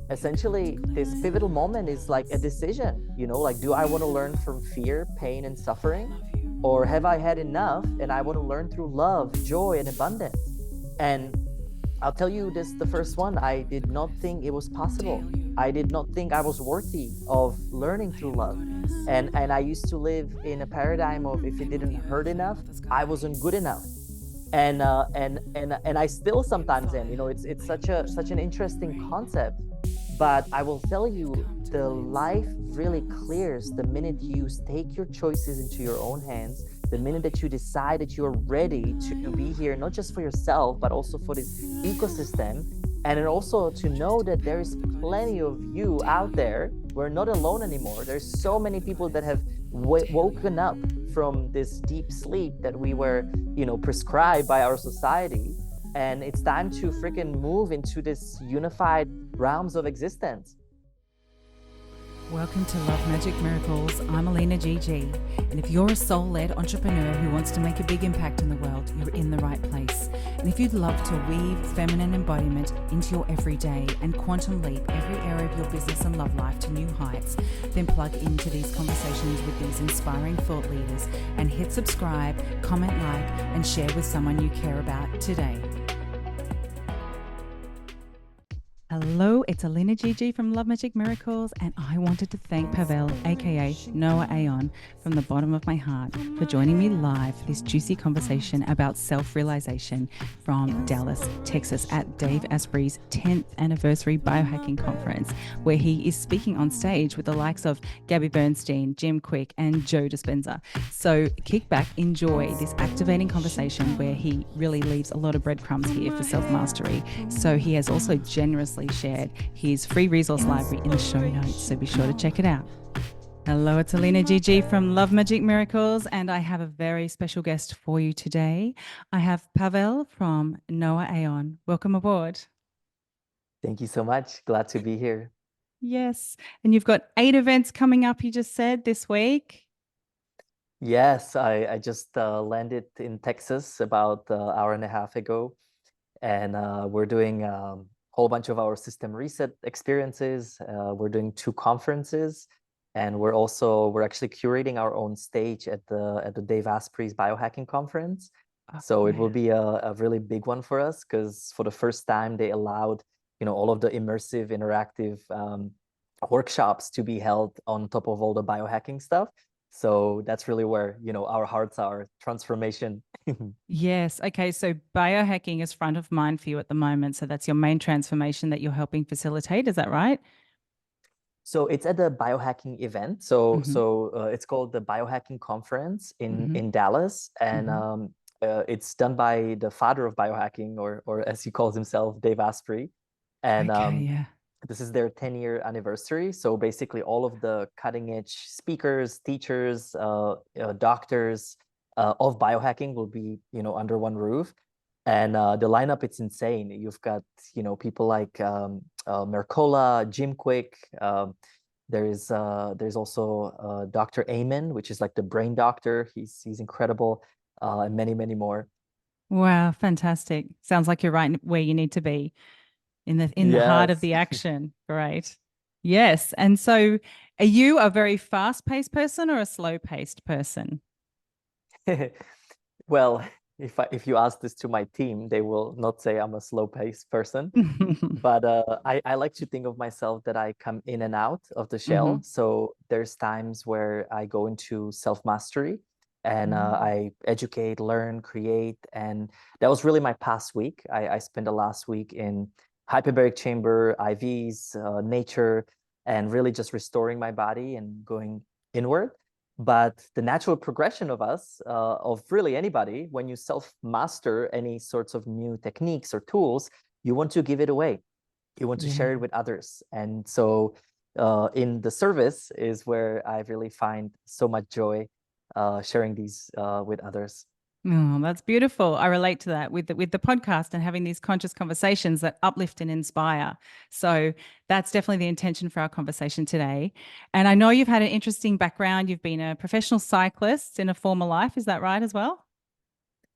essentially this pivotal moment is like a decision, like, do I want to learn from fear, pain, and suffering? Or have I had enough and I want to learn through love, joy, and abundance? And I'll tell you this, the first one, I did not think it was possible. I did not think I was worthy of learning through love. And I used to live in a paradigm of, if it didn't hurt enough, I wasn't good enough. And I still sometimes am. It's such an interesting concept. But I will tell you, the life really clears the minute you take your choices into your own hands, the minute that you decide that you're ready to be here, not just for yourself, but also for this ecosystem. And then also to know that there is plenty of you out there. We're not alone anymore. There's so many people that have woken up from this deep sleep that we were, prescribed by our society. And it's time to freaking move into this unified realms of existence. Welcome to Love Magic Miracles. I'm Alina Gigi, and if you're a soul-led entrepreneur who wants to make a big impact in the world, you're in the right place. And if you'd love to weave feminine embodiment into your everyday and quantum leap every area of your business and love life to new heights, then plug into these conversations with these inspiring thought leaders and hit subscribe, comment, like, and share with someone you care about today. Hello, it's Alina Gigi from Love Magic Miracles, and I wanted to thank Pavel, aka NOA AON, from the bottom of my heart for joining me live for this juicy conversation about self-realization from Dallas, Texas at Dave Asprey's 10th anniversary biohacking conference, where he is speaking on stage with the likes of Gabby Bernstein, Jim Kwik, and Joe Dispenza. So kick back, enjoy this activating conversation where he really leaves a lot of breadcrumbs here for self-mastery. So he has also generously shared his free resource library in the show notes, so be sure to check it out. Hello, it's Alina Gigi from Love Magic Miracles, and I have a very special guest for you today. I have Pavel from NOA AON. Welcome aboard. Thank you so much. Glad to be here. Yes, and you've got 8 events coming up, you just said, this week. Yes, I just landed in Texas about an hour and a half ago, and we're doing whole bunch of our System Reset experiences. We're doing 2 conferences, and we're actually curating our own stage at the Dave Asprey's Biohacking Conference. So it will be a really big one for us, because for the first time they allowed, all of the immersive, interactive workshops to be held on top of all the biohacking stuff. So that's really where, our hearts are, transformation. Yes. Okay. So biohacking is front of mind for you at the moment. So that's your main transformation that you're helping facilitate. Is that right? So it's at the biohacking event. So it's called the Biohacking Conference in Dallas, and it's done by the father of biohacking, or as he calls himself, Dave Asprey. And this is their 10-year anniversary. So basically, all of the cutting-edge speakers, teachers, doctors of biohacking will be, under one roof. And the lineup, it's insane. You've got, people like Mercola, Jim Kwik. There's also Dr. Amen, which is like the brain doctor. He's incredible, and many, many more. Wow, fantastic. Sounds like you're right where you need to be, in the heart of the action. Great. Yes. And so are you a very fast-paced person or a slow-paced person? Well, if you ask this to my team, they will not say I'm a slow-paced person. But I like to think of myself that I come in and out of the shell. So there's times where I go into self-mastery, and I educate, learn, create. And that was really my past week. I spent the last week in hyperbaric chamber, IVs, nature, and really just restoring my body and going inward. But the natural progression of us, of really anybody, when you self-master any sorts of new techniques or tools, you want to give it away. You want to share it with others. And so in the service is where I really find so much joy sharing these with others. Oh, that's beautiful. I relate to that with the podcast and having these conscious conversations that uplift and inspire. So that's definitely the intention for our conversation today. And I know you've had an interesting background. You've been a professional cyclist in a former life. Is that right as well?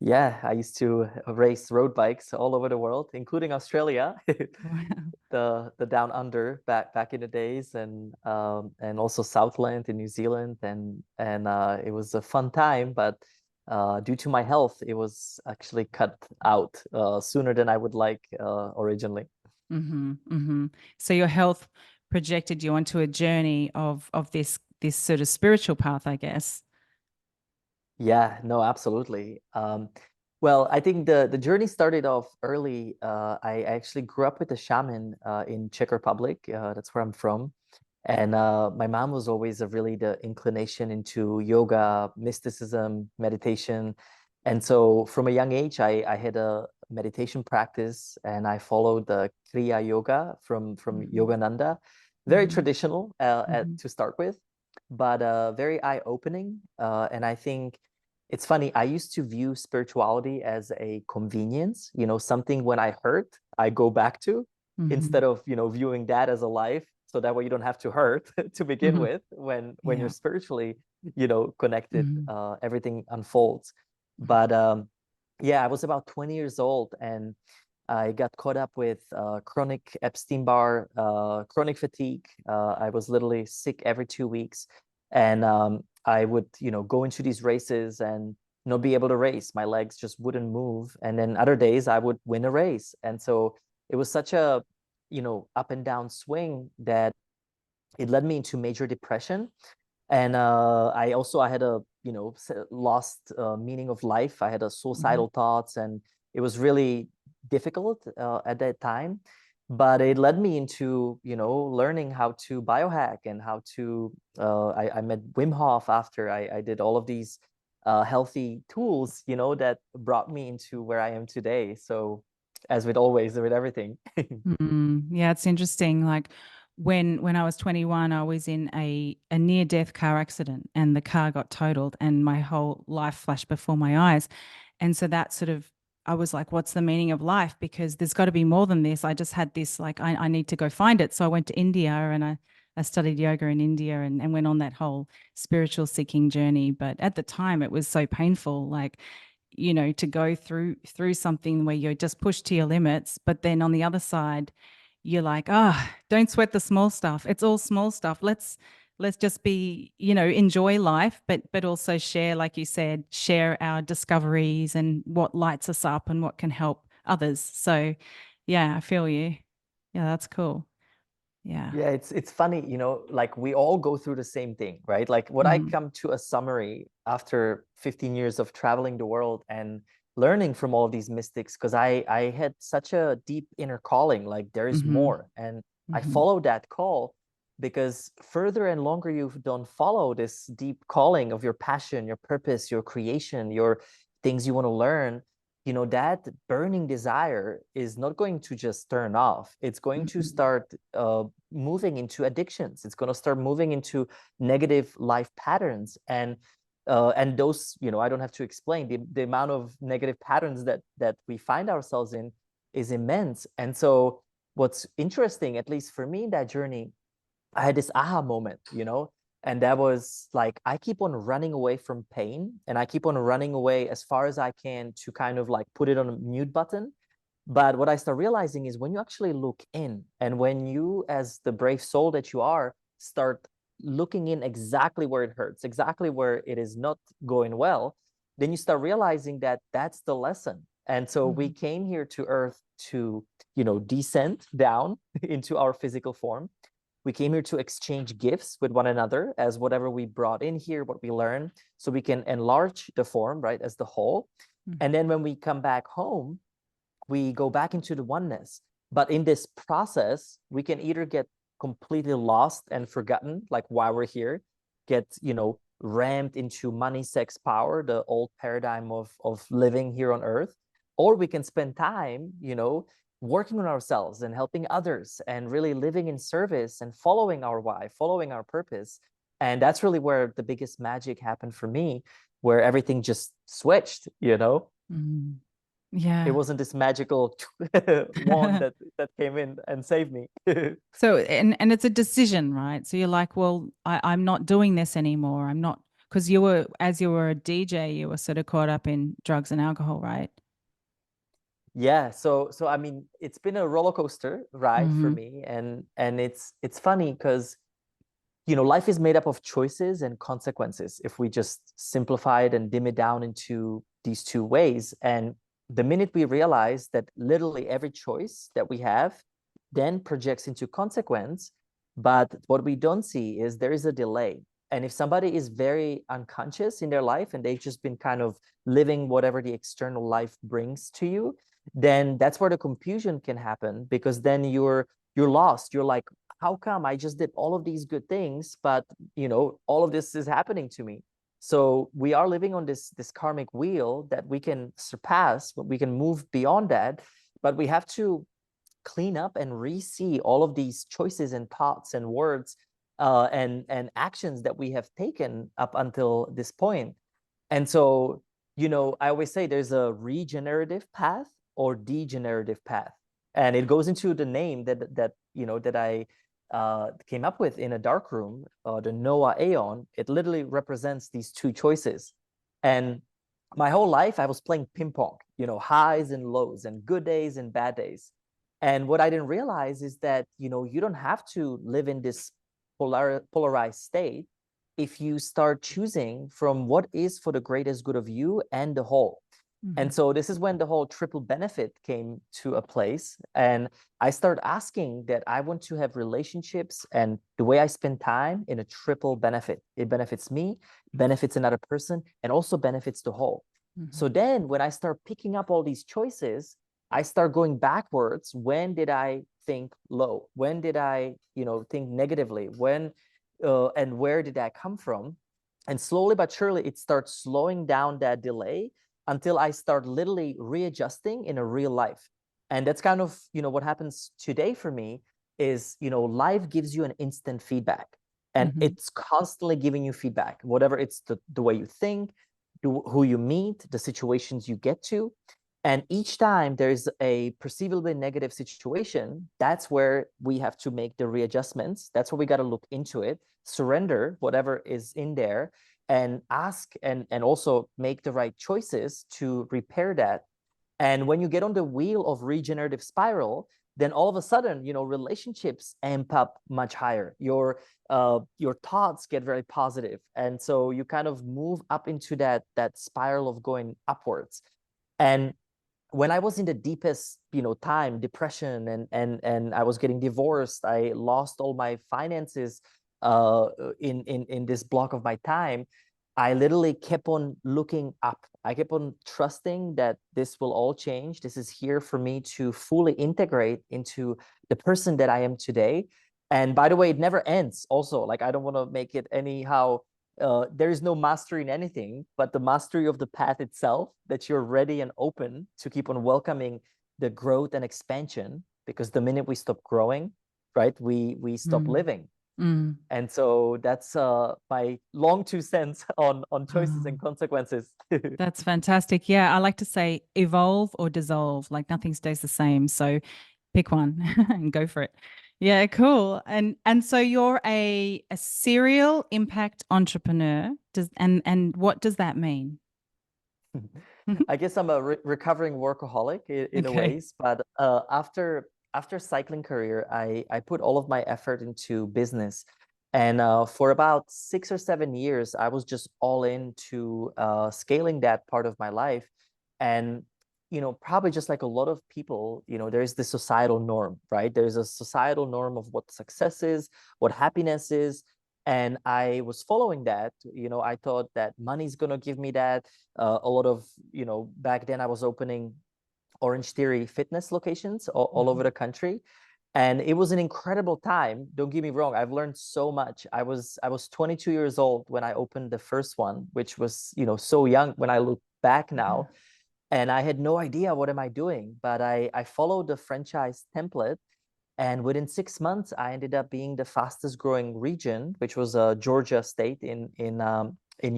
Yeah, I used to race road bikes all over the world, including Australia, Wow. the down under back in the days, and also Southland in New Zealand, and it was a fun time, but due to my health, it was actually cut out sooner than I would like originally. So your health projected you onto a journey of this sort of spiritual path, I guess. Yeah, no, absolutely. Well, I think the journey started off early. I actually grew up with a shaman in Czech Republic. That's where I'm from. And my mom was always a really the inclination into yoga, mysticism, meditation. And so from a young age, I had a meditation practice and I followed the Kriya Yoga from Mm-hmm. Yogananda. Very Mm-hmm. traditional Mm-hmm. to start with, but very eye-opening. And I think it's funny, I used to view spirituality as a convenience, something when I hurt, I go back to Mm-hmm. instead of, viewing that as a life. So that way you don't have to hurt to begin Mm-hmm. with when you're Yeah. spiritually, connected, Mm-hmm. everything unfolds. But yeah, I was about 20 years old and I got caught up with chronic Epstein-Barr, chronic fatigue. I was literally sick every 2 weeks. And I would, go into these races and not be able to race. My legs just wouldn't move. And then other days I would win a race. And so it was such a, up and down swing that it led me into major depression. And I had a, lost meaning of life. I had a Mm-hmm. suicidal thoughts, and it was really difficult at that time. But it led me into, learning how to biohack and how to. I met Wim Hof after I did all of these healthy tools, that brought me into where I am today. So, as with always, with everything. Yeah, it's interesting. Like when I was 21, I was in a near death car accident and the car got totaled and my whole life flashed before my eyes. And so that sort of I was like, what's the meaning of life? Because there's got to be more than this. I just had this like I need to go find it. So I went to India and I studied yoga in India and went on that whole spiritual seeking journey. But at the time it was so painful. Like to go through something where you're just pushed to your limits, but then on the other side you're like, don't sweat the small stuff, it's all small stuff. Let's just be, enjoy life, but also share, like you said, share our discoveries and what lights us up and what can help others. So yeah, I feel you. Yeah, that's cool. Yeah. Yeah, it's funny, like we all go through the same thing, right? Like what I Mm-hmm. come to a summary after 15 years of traveling the world and learning from all of these mystics, because I had such a deep inner calling, like there is Mm-hmm. more. And I Mm-hmm. followed that call because further and longer you don't follow this deep calling of your passion, your purpose, your creation, your things you want to learn, that burning desire is not going to just turn off. It's going to Mm-hmm. start moving into addictions. It's going to start moving into negative life patterns. And those, I don't have to explain the amount of negative patterns that we find ourselves in is immense. And so what's interesting, at least for me in that journey, I had this aha moment, and that was like, I keep on running away from pain and I keep on running away as far as I can to kind of like put it on a mute button. But what I start realizing is when you actually look in and when you, as the brave soul that you are, start looking in exactly where it hurts, exactly where it is not going well, then you start realizing that that's the lesson. And so we Mm-hmm. came here to earth to, descend down into our physical form. We came here to exchange gifts with one another as whatever we brought in here, what we learned, so we can enlarge the form, right, as the whole. And then when we come back home, we go back into the oneness. But in this process, we can either get completely lost and forgotten, like why we're here, get, rammed into money, sex, power, the old paradigm of living here on earth, or we can spend time, working on ourselves and helping others and really living in service and following our why, following our purpose. And that's really where the biggest magic happened for me, where everything just switched, Mm-hmm. it Yeah. wasn't this magical wand that came in and saved me. So and it's a decision, right? So you're like, well, I'm not doing this anymore. I'm not because as you were a DJ, you were sort of caught up in drugs and alcohol, right? Yeah, so I mean, it's been a roller coaster ride for me, and it's funny because life is made up of choices and consequences if we just simplify it and dim it down into these two ways. And the minute we realize that literally every choice that we have then projects into consequence, but what we don't see is there is a delay. And if somebody is very unconscious in their life and they've just been kind of living whatever the external life brings to you, then that's where the confusion can happen, because then you're lost. You're like, how come I just did all of these good things, but all of this is happening to me? So we are living on this karmic wheel that we can surpass, but we can move beyond that. But we have to clean up and re-see all of these choices and thoughts and words and actions that we have taken up until this point. And so, I always say there's a regenerative path or degenerative path. And it goes into the name that I came up with in a dark room, the NOA AON. It literally represents these two choices. And my whole life, I was playing ping pong, highs and lows and good days and bad days. And what I didn't realize is that, you don't have to live in this polarized state if you start choosing from what is for the greatest good of you and the whole. And so this is when the whole triple benefit came to a place. And I started asking that I want to have relationships and the way I spend time in a triple benefit. It benefits me, benefits another person, and also benefits the whole. So then when I start picking up all these choices, I start going backwards. When did I think low? When did I, think negatively? When and where did that come from? And slowly but surely, it starts slowing down that delay until I start literally readjusting in a real life. And that's kind of, what happens today for me is, life gives you an instant feedback, and it's constantly giving you feedback, whatever it's the way you think, who you meet, the situations you get to. And each time there's a perceivably negative situation, that's where we have to make the readjustments. That's where we got to look into it, surrender whatever is in there, and ask and also make the right choices to repair that. And when you get on the wheel of regenerative spiral, then all of a sudden, relationships amp up much higher. Your thoughts get very positive, and so you kind of move up into that spiral of going upwards. And when I was in the deepest, time, depression, and I was getting divorced, I lost all my finances in this block of my time. I literally kept on looking up. I kept on trusting that this will all change. This is here for me to fully integrate into the person that I am today. And by the way, it never ends also. Like, I don't want to make it anyhow. There is no mastery in anything, but the mastery of the path itself, that you're ready and open to keep on welcoming the growth and expansion, because the minute we stop growing, right, we stop living. And so that's my long 2 cents on choices and consequences. That's fantastic. Yeah, I like to say evolve or dissolve, like nothing stays the same. So pick one and go for it. Yeah, cool. And so you're a serial impact entrepreneur. And what does that mean? I guess I'm a recovering workaholic in a ways, but after cycling career, I put all of my effort into business. And for about 6 or 7 years, I was just all into scaling that part of my life. And, probably just like a lot of people, there's the societal norm, right? There's a societal norm of what success is, what happiness is. And I was following that. I thought that money's going to give me that. A lot of, back then I was opening Orange Theory fitness locations all over the country. And it was an incredible time. Don't get me wrong. I've learned so much. I was 22 years old when I opened the first one, which was, so young when I look back now. And I had no idea what am I doing, but I followed the franchise template. And within 6 months, I ended up being the fastest growing region, which was Georgia state in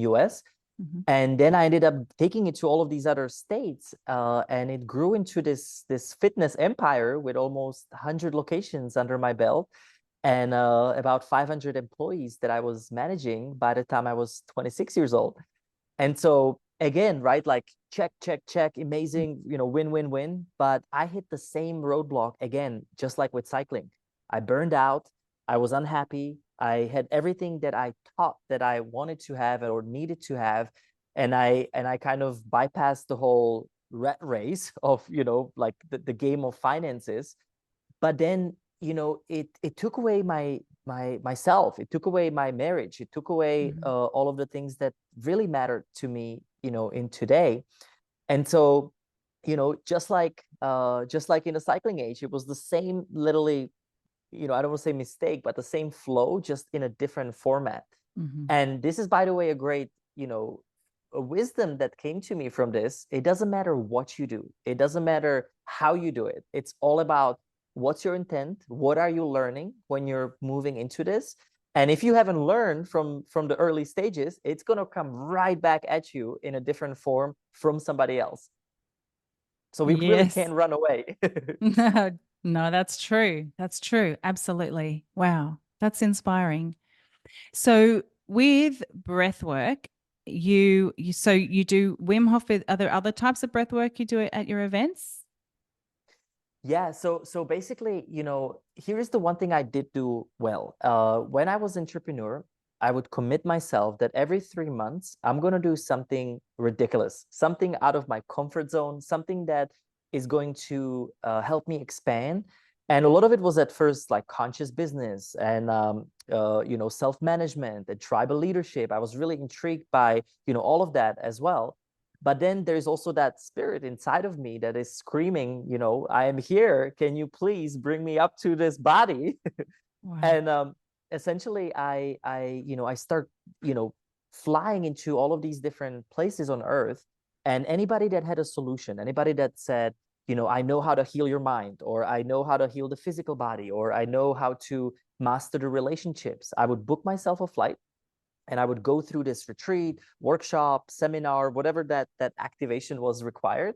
US. And then I ended up taking it to all of these other states, and it grew into this fitness empire with almost 100 locations under my belt. and about 500 employees that I was managing by the time I was 26 years old. And so again, right, like check, check, check, amazing, win, win, win. But I hit the same roadblock again, just like with cycling. I burned out. I was unhappy. I had everything that I thought that I wanted to have or needed to have. And I kind of bypassed the whole rat race of, like the game of finances. But then, it took away myself. It took away my marriage. It took away all of the things that really mattered to me, in today. And so, just like in the cycling age, it was the same, literally, I don't want to say mistake, but the same flow, just in a different format. And this is, by the way, a great, a wisdom that came to me from this. It doesn't matter what you do. It doesn't matter how you do it. It's all about what's your intent? What are you learning when you're moving into this? And if you haven't learned from the early stages, it's going to come right back at you in a different form from somebody else. So we really Yes. can't run away. No, that's true. That's true. Absolutely. Wow. That's inspiring. So with breath work, you do Wim Hof. Are there other types of breath work you do at your events? Yeah, so basically, here's the one thing I did do well. When I was entrepreneur, I would commit myself that every 3 months, I'm going to do something ridiculous, something out of my comfort zone, something that is going to help me expand. And a lot of it was at first like conscious business and self-management and tribal leadership. I was really intrigued by, all of that as well. But then there's also that spirit inside of me that is screaming, I am here. Can you please bring me up to this body? Wow. And essentially, I start, flying into all of these different places on Earth. And anybody that had a solution, anybody that said, I know how to heal your mind, or I know how to heal the physical body, or I know how to master the relationships, I would book myself a flight and I would go through this retreat, workshop, seminar, whatever that activation was required.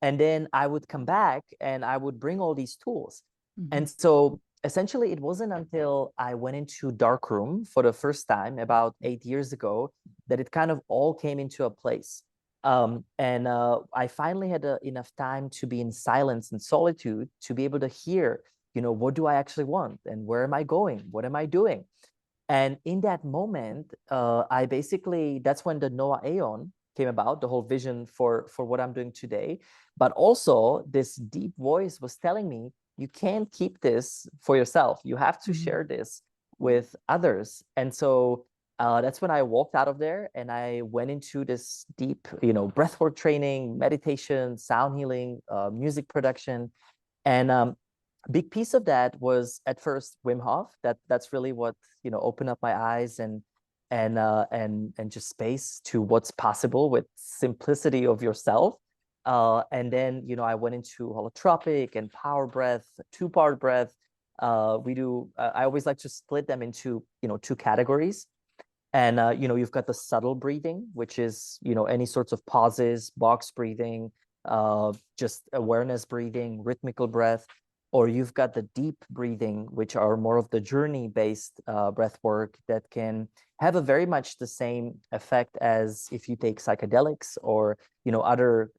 And then I would come back and I would bring all these tools. And so essentially, it wasn't until I went into darkroom for the first time about 8 years ago that it kind of all came into a place. And I finally had enough time to be in silence and solitude to be able to hear, what do I actually want and where am I going? What am I doing? And in that moment, that's when the NOA AON came about, the whole vision for what I'm doing today. But also this deep voice was telling me, you can't keep this for yourself. You have to share this with others. And so that's when I walked out of there and I went into this deep, breathwork training, meditation, sound healing, music production. And big piece of that was at first Wim Hof. That's really what opened up my eyes and just space to what's possible with simplicity of yourself. And then I went into holotropic and power breath, two-part breath. We do. I always like to split them into two categories. And you've got the subtle breathing, which is any sorts of pauses, box breathing, just awareness breathing, rhythmical breath. Or you've got the deep breathing, which are more of the journey-based breath work that can have a very much the same effect as if you take psychedelics or other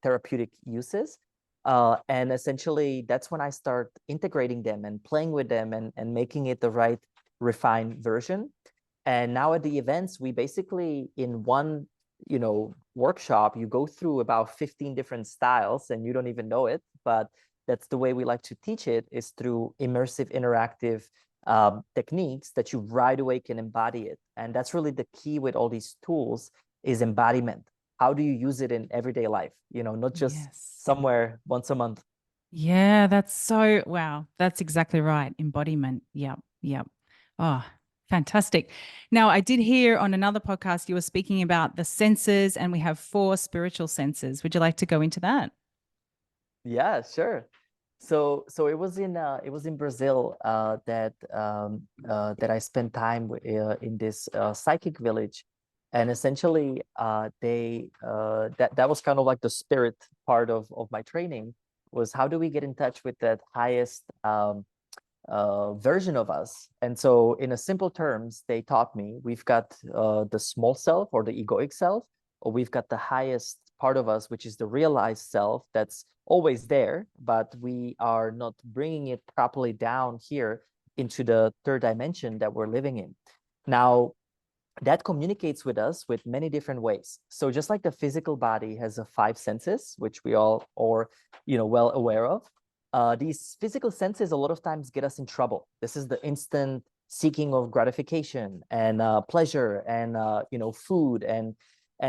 therapeutic uses. And essentially, that's when I start integrating them and playing with them and making it the right refined version. And now at the events, we basically in one workshop, you go through about 15 different styles and you don't even know it, but that's the way we like to teach it, is through immersive, interactive techniques that you right away can embody it. And that's really the key with all these tools is embodiment. How do you use it in everyday life? Not just somewhere once a month. Yeah, wow. That's exactly right. Embodiment. Yep. Yep. Oh, fantastic. Now, I did hear on another podcast you were speaking about the senses, and we have 4 spiritual senses. Would you like to go into that? Yeah, sure. So it was in Brazil that I spent time in this psychic village, and essentially that was kind of like the spirit part of my training, was how do we get in touch with that highest version of us. And so in a simple terms, they taught me we've got the small self or the egoic self, or we've got the highest part of us, which is the realized self that's always there, but we are not bringing it properly down here into the third dimension that we're living in. Now, that communicates with us with many different ways. So just like the physical body has 5 senses, which we all are, well aware of, these physical senses a lot of times get us in trouble. This is the instant seeking of gratification and pleasure and food, and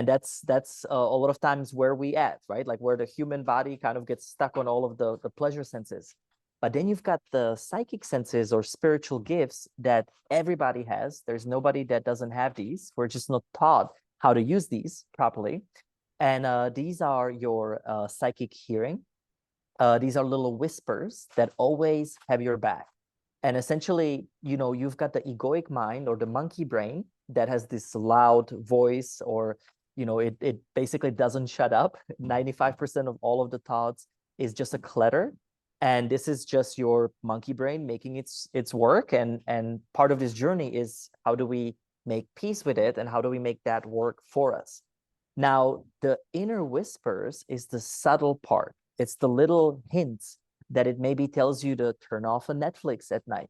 that's a lot of times where we at, right? Like where the human body kind of gets stuck on all of the pleasure senses. But then you've got the psychic senses or spiritual gifts that everybody has. There's nobody that doesn't have these. We're just not taught how to use these properly. And these are your psychic hearing. These are little whispers that always have your back. And essentially, you've got the egoic mind or the monkey brain that has this loud voice, or, it basically doesn't shut up. 95% of all of the thoughts is just a clutter. And this is just your monkey brain making its work. And part of this journey is how do we make peace with it, and how do we make that work for us? Now, the inner whispers is the subtle part. It's the little hints that it maybe tells you to turn off a Netflix at night.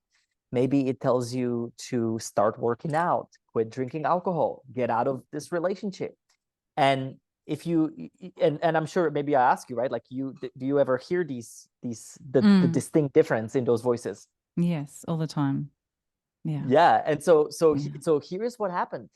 Maybe it tells you to start working out, quit drinking alcohol, get out of this relationship. And if you, and I'm sure maybe I ask you, right? Like do you ever hear the distinct difference in those voices? Yes, all the time. Yeah. Yeah. And so here's what happened.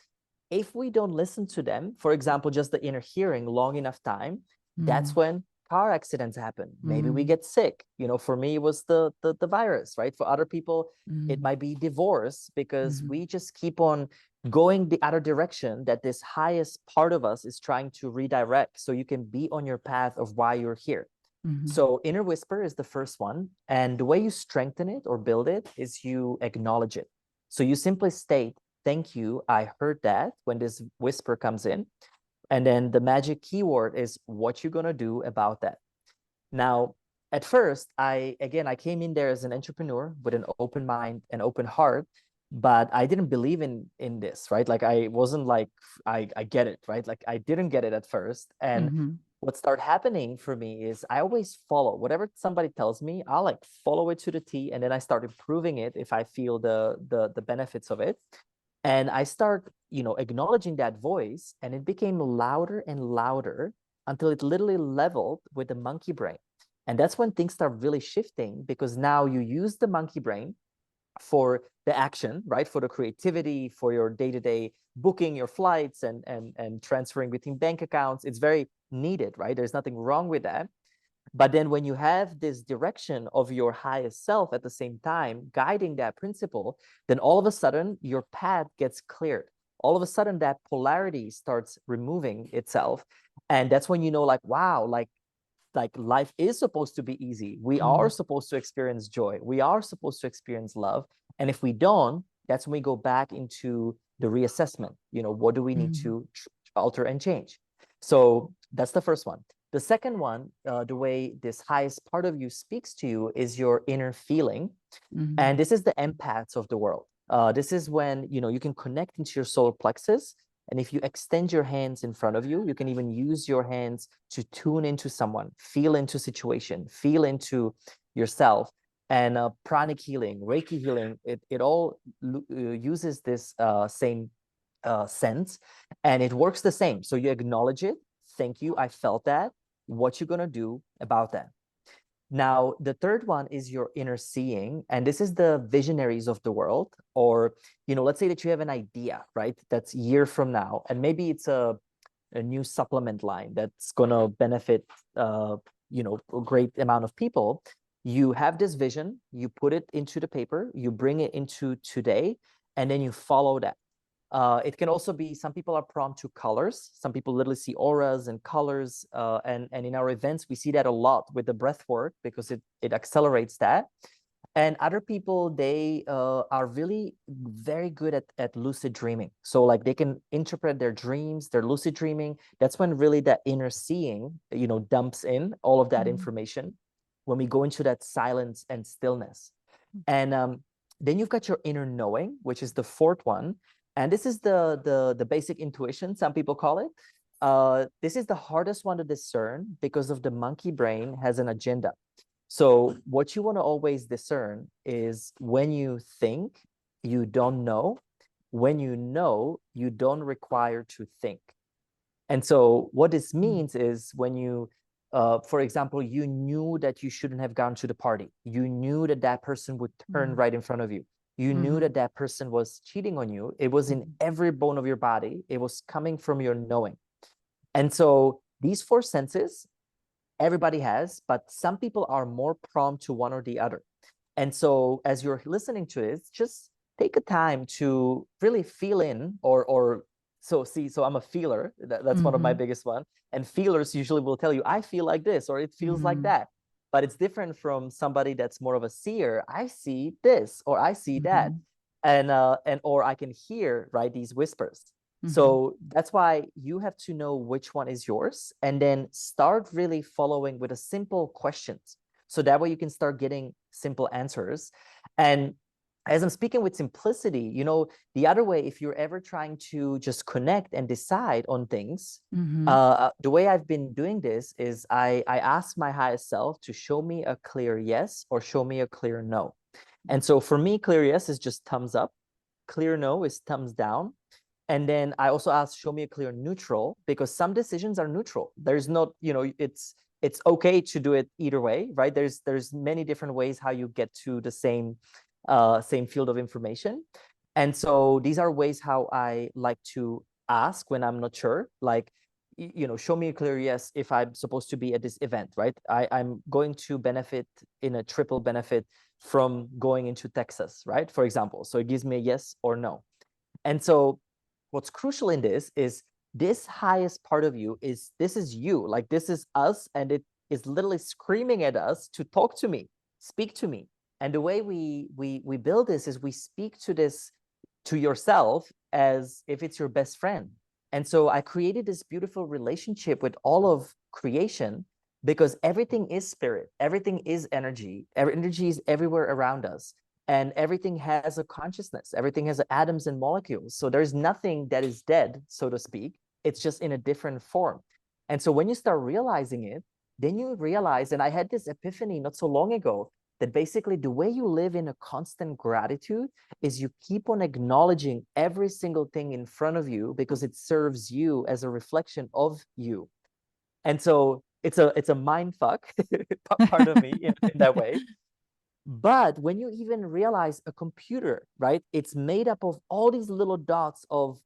If we don't listen to them, for example, just the inner hearing long enough time, that's when car accidents happen. Maybe we get sick. For me, it was the virus, right? For other people, it might be divorce, because we just keep on going the other direction that this highest part of us is trying to redirect, so you can be on your path of why you're here. So inner whisper is the first one. And the way you strengthen it or build it is you acknowledge it. So you simply state, thank you, I heard that, when this whisper comes in. And then the magic keyword is what you're going to do about that. Now, at first, I came in there as an entrepreneur with an open mind and open heart, but I didn't believe in this, right? Like I wasn't like, I get it, right? Like I didn't get it at first. And what started happening for me is I always follow whatever somebody tells me. I'll like follow it to the T, and then I start improving it if I feel the benefits of it. And I start, acknowledging that voice, and it became louder and louder until it literally leveled with the monkey brain. And that's when things start really shifting, because now you use the monkey brain for the action, right? For the creativity, for your day-to-day booking your flights and transferring between bank accounts. It's very needed, right? There's nothing wrong with that. But then when you have this direction of your highest self at the same time guiding that principle, then all of a sudden your path gets cleared. All of a sudden that polarity starts removing itself. And that's when like, wow, like life is supposed to be easy. We are supposed to experience joy. We are supposed to experience love. And if we don't, that's when we go back into the reassessment. What do we need to alter and change? So that's the first one. The second one, the way this highest part of you speaks to you is your inner feeling. And this is the empaths of the world. This is when, you can connect into your solar plexus. And if you extend your hands in front of you, you can even use your hands to tune into someone, feel into situation, feel into yourself. And pranic healing, Reiki healing, it all uses this same sense, and it works the same. So you acknowledge it. Thank you, I felt that. What you're going to do about that. Now, the third one is your inner seeing. And this is the visionaries of the world. Or, let's say that you have an idea, right? That's a year from now. And maybe it's a new supplement line that's going to benefit, a great amount of people. You have this vision, you put it into the paper, you bring it into today, and then you follow that. It can also be, some people are prone to colors. Some people literally see auras and colors. And in our events, we see that a lot with the breath work, because it accelerates that. And other people, they are really very good at lucid dreaming. So like they can interpret their dreams, their lucid dreaming. That's when really that inner seeing, dumps in all of that information when we go into that silence and stillness. And then you've got your inner knowing, which is the fourth one. And this is the basic intuition, some people call it. This is the hardest one to discern because of the monkey brain has an agenda. So what you want to always discern is when you think, you don't know. When you know, you don't require to think. And so what this means is when you, for example, you knew that you shouldn't have gone to the party. You knew that that person would turn right in front of you. You knew that that person was cheating on you. It was in every bone of your body. It was coming from your knowing. And so these four senses, everybody has, but some people are more prone to one or the other. And so as you're listening to it, just take a time to really feel in so I'm a feeler. That's one of my biggest one. And feelers usually will tell you, I feel like this, or it feels like that. But it's different from somebody that's more of a seer. I see this, or I see that. Or I can hear, right, these whispers. So that's why you have to know which one is yours and then start really following with a simple questions. So that way you can start getting simple answers. And as I'm speaking with simplicity, you know, the other way, if you're ever trying to just connect and decide on things, the way I've been doing this is I ask my highest self to show me a clear yes or show me a clear no. And so for me, clear yes is just thumbs up. Clear no is thumbs down. And then I also ask, show me a clear neutral, because some decisions are neutral. There's not, you know, it's okay to do it either way, right? There's many different ways how you get to the same field of information. And so these are ways how I like to ask when I'm not sure, like, you know, show me a clear yes if I'm supposed to be at this event, right? I'm going to benefit in a triple benefit from going into Texas, right? For example. So it gives me a yes or no. And so what's crucial in this is this highest part of you is, this is you, like this is us, and it is literally screaming at us to talk to me, speak to me. And the way we build this is we speak to this, to yourself, as if it's your best friend. And so I created this beautiful relationship with all of creation, because everything is spirit, everything is energy, energy is everywhere around us. And everything has a consciousness. Everything has atoms and molecules. So there's nothing that is dead, so to speak. It's just in a different form. And so when you start realizing it, then you realize, and I had this epiphany not so long ago, that basically the way you live in a constant gratitude is you keep on acknowledging every single thing in front of you because it serves you as a reflection of you. And so it's a mind fuck part of me in that way. But when you even realize a computer, right, it's made up of all these little dots of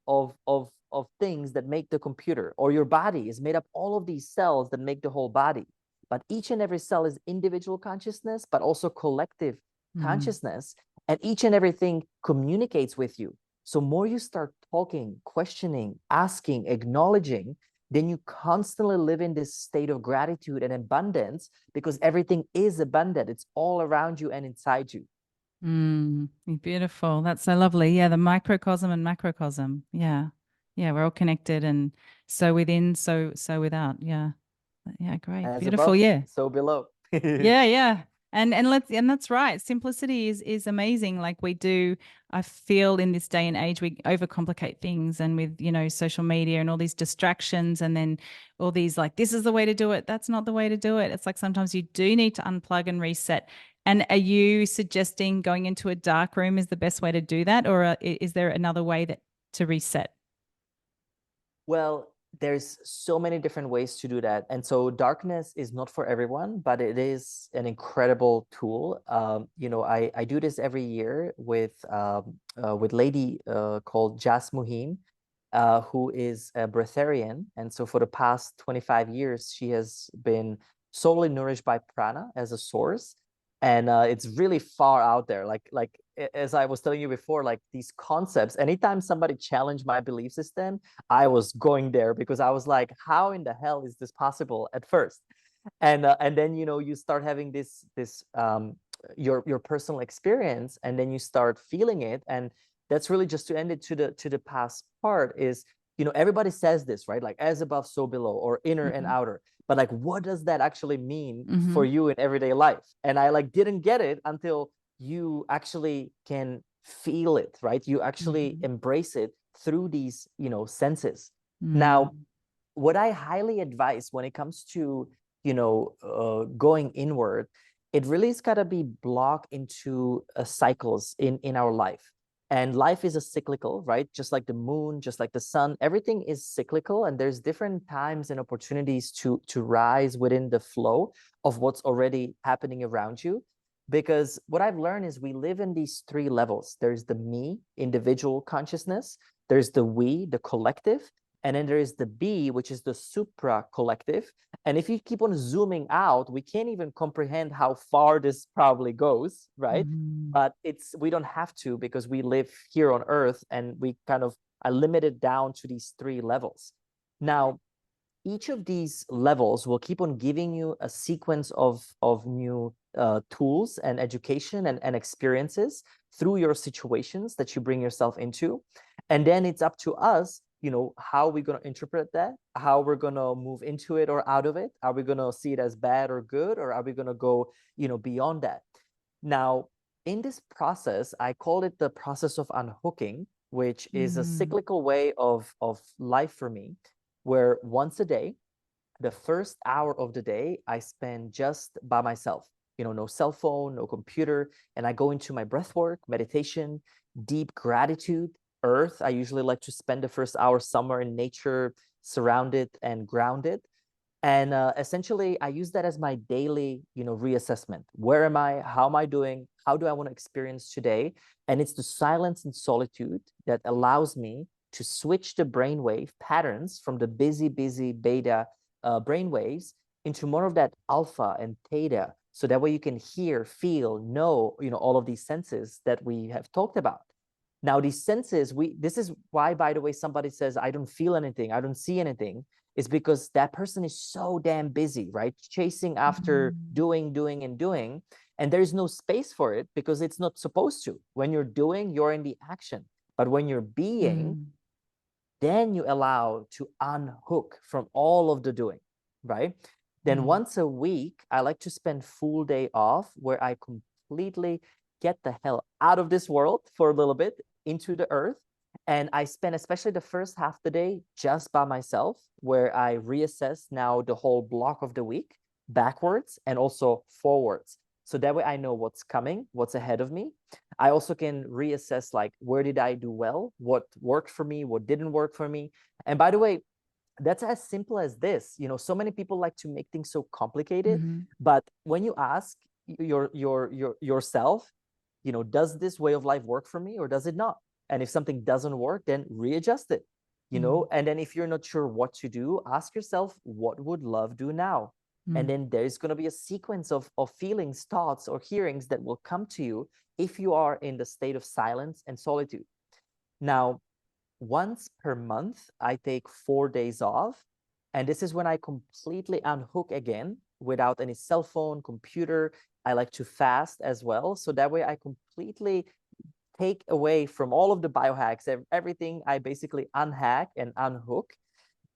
things that make the computer, or your body is made up all of these cells that make the whole body. But each and every cell is individual consciousness, but also collective consciousness. And each and everything communicates with you. So more you start talking, questioning, asking, acknowledging, then you constantly live in this state of gratitude and abundance, because everything is abundant. It's all around you and inside you. Beautiful. That's so lovely. Yeah, the microcosm and macrocosm. Yeah. Yeah, we're all connected, and so within, so without. Yeah. Yeah, great. As Beautiful. above, Yeah. so below. Yeah. And that's right. Simplicity is amazing. Like I feel in this day and age, we overcomplicate things, and with, you know, social media and all these distractions, and then all these, like, this is the way to do it. That's not the way to do it. It's like sometimes you do need to unplug and reset. And are you suggesting going into a dark room is the best way to do that? Or is there another way to reset? Well, there's so many different ways to do that. And so darkness is not for everyone, but it is an incredible tool. You know, I do this every year with lady called Jas Muhim, who is a breatharian. And so for the past 25 years, she has been solely nourished by prana as a source. And it's really far out there. Like as I was telling you before, like these concepts, anytime somebody challenged my belief system, I was going there, because I was like, how in the hell is this possible at first? And then, you know, you start having this your personal experience, and then you start feeling it. And that's really, just to end it to the past part, is, you know, everybody says this, right? Like, as above, so below, or inner and outer. But like, what does that actually mean for you in everyday life? And I like didn't get it until you actually can feel it, right? You actually embrace it through these, senses. Now, what I highly advise when it comes to, going inward, it really is gotta be blocked into cycles in our life. And life is a cyclical, right? Just like the moon, just like the sun, everything is cyclical, and there's different times and opportunities to rise within the flow of what's already happening around you. Because what I've learned is we live in these three levels. There's the me, individual consciousness, there's the we, the collective, and then there is the B, which is the supra collective. And if you keep on zooming out, we can't even comprehend how far this probably goes, right? But we don't have to, because we live here on Earth, and we kind of are limited down to these three levels. Now, each of these levels will keep on giving you a sequence of new tools and education and experiences through your situations that you bring yourself into. And then it's up to us, how we're going to interpret that, how we're going to move into it or out of it. Are we going to see it as bad or good, or are we going to go, beyond that? Now, in this process, I call it the process of unhooking, which is a cyclical way of life for me, where once a day, the first hour of the day, I spend just by myself, no cell phone, no computer. And I go into my breathwork, meditation, deep gratitude, earth. I usually like to spend the first hour somewhere in nature, surrounded and grounded. And essentially, I use that as my daily, reassessment. Where am I? How am I doing? How do I want to experience today? And it's the silence and solitude that allows me to switch the brainwave patterns from the busy beta brainwaves into more of that alpha and theta. So that way you can hear, feel, know, all of these senses that we have talked about. Now, these senses, this is why, by the way, somebody says, I don't feel anything, I don't see anything, is because that person is so damn busy, right? Chasing after doing. And there's no space for it, because it's not supposed to. When you're doing, you're in the action. But when you're being, then you allow to unhook from all of the doing, right? Then once a week, I like to spend full day off, where I completely get the hell out of this world for a little bit into the earth. And I spend especially the first half of the day just by myself, where I reassess now the whole block of the week backwards and also forwards. So that way I know what's coming, what's ahead of me. I also can reassess, like, where did I do well? What worked for me? What didn't work for me? And by the way, that's as simple as this. So many people like to make things so complicated, but when you ask yourself, does this way of life work for me or does it not? And if something doesn't work, then readjust it, and then if you're not sure what to do, ask yourself, what would love do now? And then there's going to be a sequence of feelings, thoughts, or hearings that will come to you if you are in the state of silence and solitude. Now, once per month, I take 4 days off. And this is when I completely unhook again without any cell phone, computer. I like to fast as well. So that way I completely take away from all of the biohacks, everything. I basically unhack and unhook.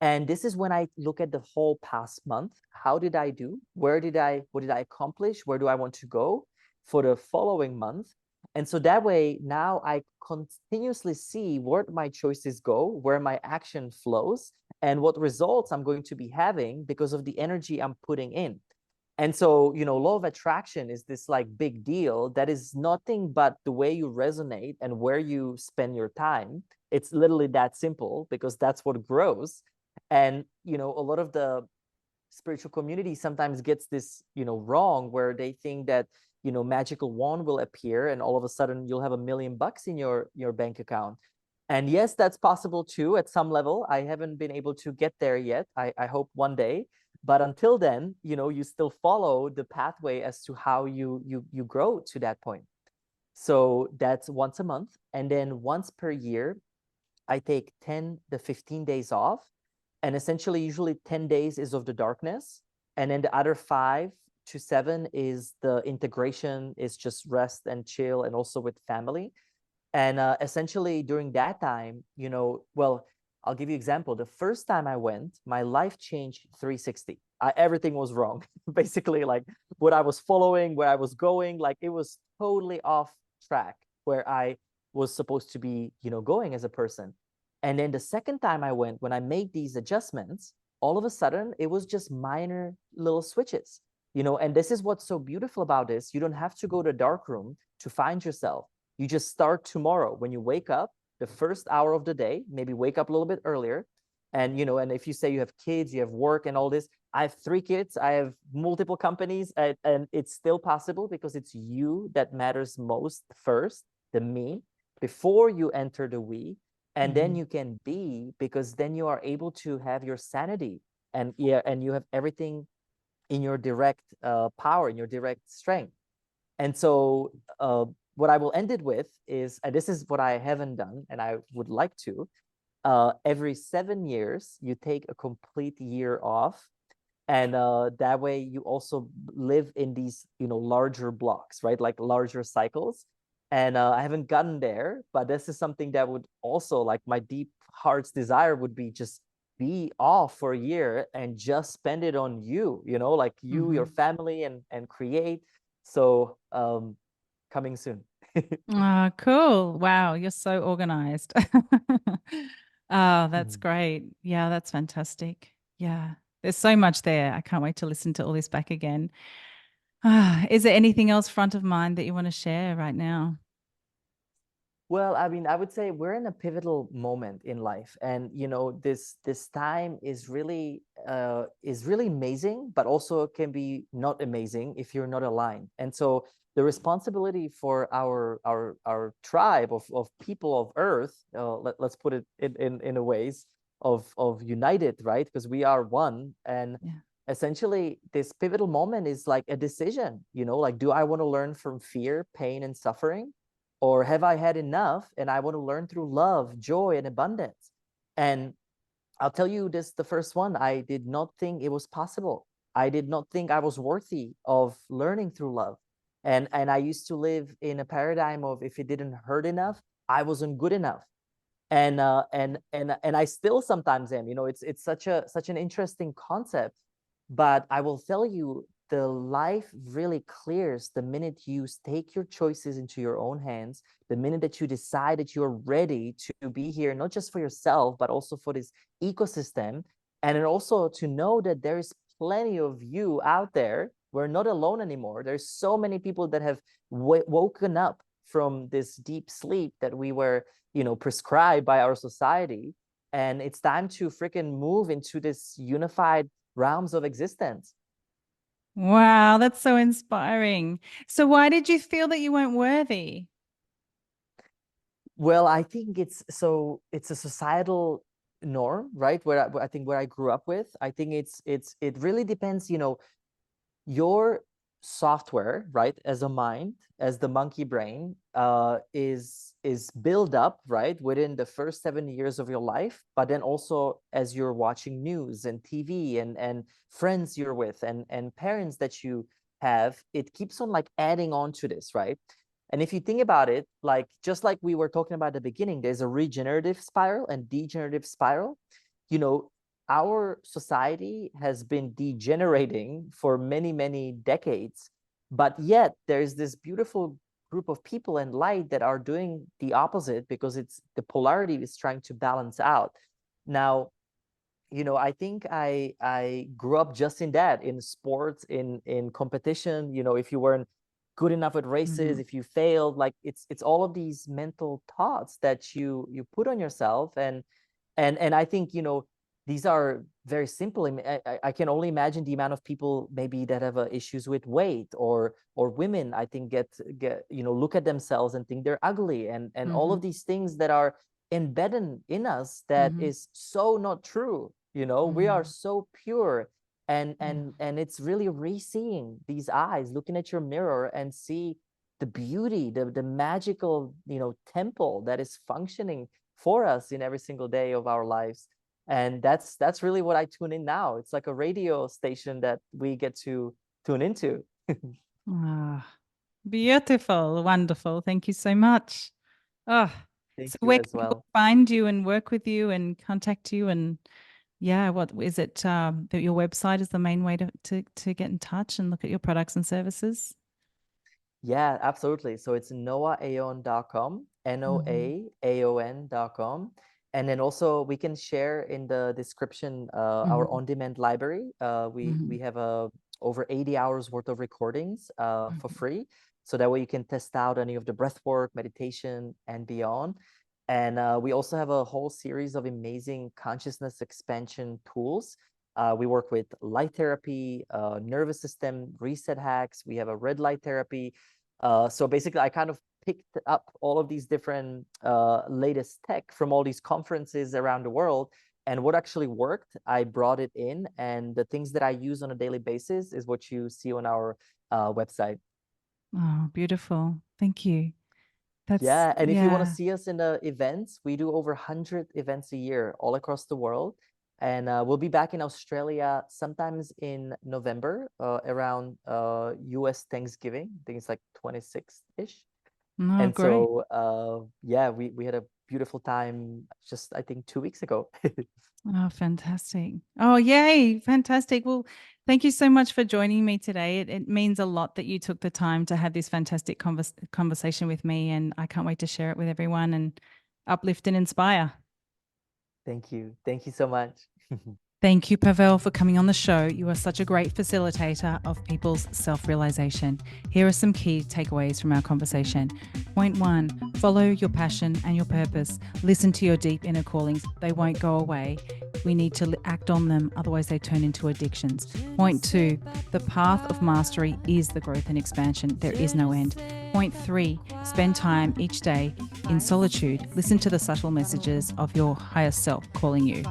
And this is when I look at the whole past month. How did I do? What did I accomplish? Where do I want to go for the following month? And so that way, now I continuously see where my choices go, where my action flows, and what results I'm going to be having because of the energy I'm putting in. And so, law of attraction is this like big deal that is nothing but the way you resonate and where you spend your time. It's literally that simple, because that's what grows. And, a lot of the spiritual community sometimes gets this, wrong, where they think that, magical wand will appear and all of a sudden you'll have $1 million in your bank account. And yes, that's possible too at some level. I haven't been able to get there yet. I hope one day. But until then, you still follow the pathway as to how you grow to that point. So that's once a month. And then once per year, I take 10 to 15 days off. And essentially, usually 10 days is of the darkness. And then the other 5 to 7 is the integration, is just rest and chill, and also with family. And essentially during that time, well, I'll give you an example. The first time I went, my life changed 360. Everything was wrong. Basically, like what I was following, where I was going, like it was totally off track where I was supposed to be, going as a person. And then the second time I went, when I made these adjustments, all of a sudden it was just minor little switches, and this is what's so beautiful about this. You don't have to go to a dark room to find yourself. You just start tomorrow. When you wake up, the first hour of the day, maybe wake up a little bit earlier. And, and if you say you have kids, you have work and all this, I have 3 kids, I have multiple companies, and it's still possible because it's you that matters most first, the me, before you enter the we. And then you can be, because then you are able to have your sanity, and you have everything in your direct power, in your direct strength. And so what I will end it with is, and this is what I haven't done and I would like to, every 7 years, you take a complete year off. And that way you also live in these, larger blocks, right? Like larger cycles. And I haven't gotten there, but this is something that would also, like, my deep heart's desire would be just be off for a year and just spend it on you, like you, your family, and create. So coming soon. Oh, cool. Wow. You're so organized. Oh, that's great. Yeah, that's fantastic. Yeah. There's so much there. I can't wait to listen to all this back again. Is there anything else front of mind that you want to share right now? Well, I mean, I would say we're in a pivotal moment in life, and this time is really amazing, but also can be not amazing if you're not aligned. And so the responsibility for our tribe of people of Earth, let's put it in a ways of united, right? Because we are one, and essentially this pivotal moment is like a decision. Like, do I want to learn from fear, pain, and suffering? Or have I had enough and I want to learn through love, joy, and abundance? And I'll tell you this, the first one, I did not think it was possible. I did not think I was worthy of learning through love. And I used to live in a paradigm of, if it didn't hurt enough, I wasn't good enough. And I still sometimes am. It's such an interesting concept. But I will tell you, the life really clears the minute you take your choices into your own hands, the minute that you decide that you're ready to be here, not just for yourself, but also for this ecosystem. And then also to know that there's plenty of you out there. We're not alone anymore. There's so many people that have woken up from this deep sleep that we were, prescribed by our society. And it's time to freaking move into this unified realms of existence. Wow, that's so inspiring. So why did you feel that you weren't worthy? Well, I think it's a societal norm, right? I think where I grew up with, I think it really depends, your software, right, as a mind, as the monkey brain, is built up, right, within the first 7 years of your life, but then also as you're watching news and TV and friends you're with and parents that you have, it keeps on like adding on to this, right? And if you think about it, like just like we were talking about at the beginning, there's a regenerative spiral and degenerative spiral. Our society has been degenerating for many, many decades, but yet there's this beautiful group of people in light that are doing the opposite, because it's the polarity is trying to balance out. Now, I think I grew up just in that, in sports, in competition. If you weren't good enough at races, if you failed, like it's all of these mental thoughts that you put on yourself. And I think, these are very simple. I can only imagine the amount of people maybe that have issues with weight, or women, I think, get look at themselves and think they're ugly, and all of these things that are embedded in us that is so not true. We are so pure, and it's really re-seeing these eyes, looking at your mirror and see the beauty, the magical, temple that is functioning for us in every single day of our lives. And that's really what I tune in now. It's like a radio station that we get to tune into. Ah, beautiful, wonderful. Thank you so much. Oh, Thank so you where as can people well. find you and work with you and contact you? And yeah, what is it? That your website is the main way to get in touch and look at your products and services? Yeah, absolutely. So it's noaaon.com, NOAAON.com. And then also we can share in the description our on-demand library. We have over 80 hours worth of recordings for free. So that way you can test out any of the breathwork, meditation, and beyond. And we also have a whole series of amazing consciousness expansion tools. We work with light therapy, nervous system reset hacks. We have a red light therapy. So basically, I kind of picked up all of these different latest tech from all these conferences around the world. And what actually worked, I brought it in. And the things that I use on a daily basis is what you see on our website. Oh, beautiful. Thank you. Yeah, and if you want to see us in the events, we do over 100 events a year all across the world. And we'll be back in Australia sometimes in November, around US Thanksgiving. I think it's like 26-ish. Oh, And great. so, yeah, we had a beautiful time just, I think, 2 weeks ago. Oh, fantastic. Oh, yay. Fantastic. Well, thank you so much for joining me today. It means a lot that you took the time to have this fantastic conversation with me, and I can't wait to share it with everyone and uplift and inspire. Thank you. Thank you so much. Thank you, Pavel, for coming on the show. You are such a great facilitator of people's self-realization. Here are some key takeaways from our conversation. Point 1, follow your passion and your purpose. Listen to your deep inner callings. They won't go away. We need to act on them, otherwise they turn into addictions. Point 2, the path of mastery is the growth and expansion. There is no end. Point 3, spend time each day in solitude. Listen to the subtle messages of your higher self calling you.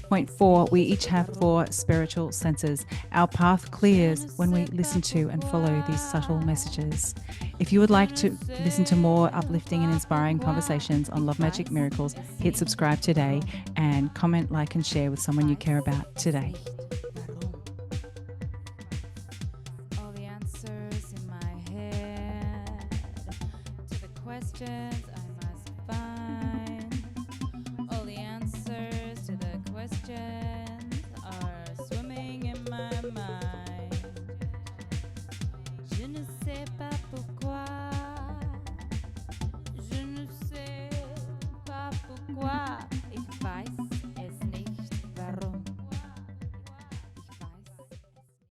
Point 4, we each have 4 spiritual senses. Our path clears when we listen to and follow these subtle messages. If you would like to listen to more uplifting and inspiring conversations on Love Magic Miracles, hit subscribe today and comment, like, and share with someone you care about today.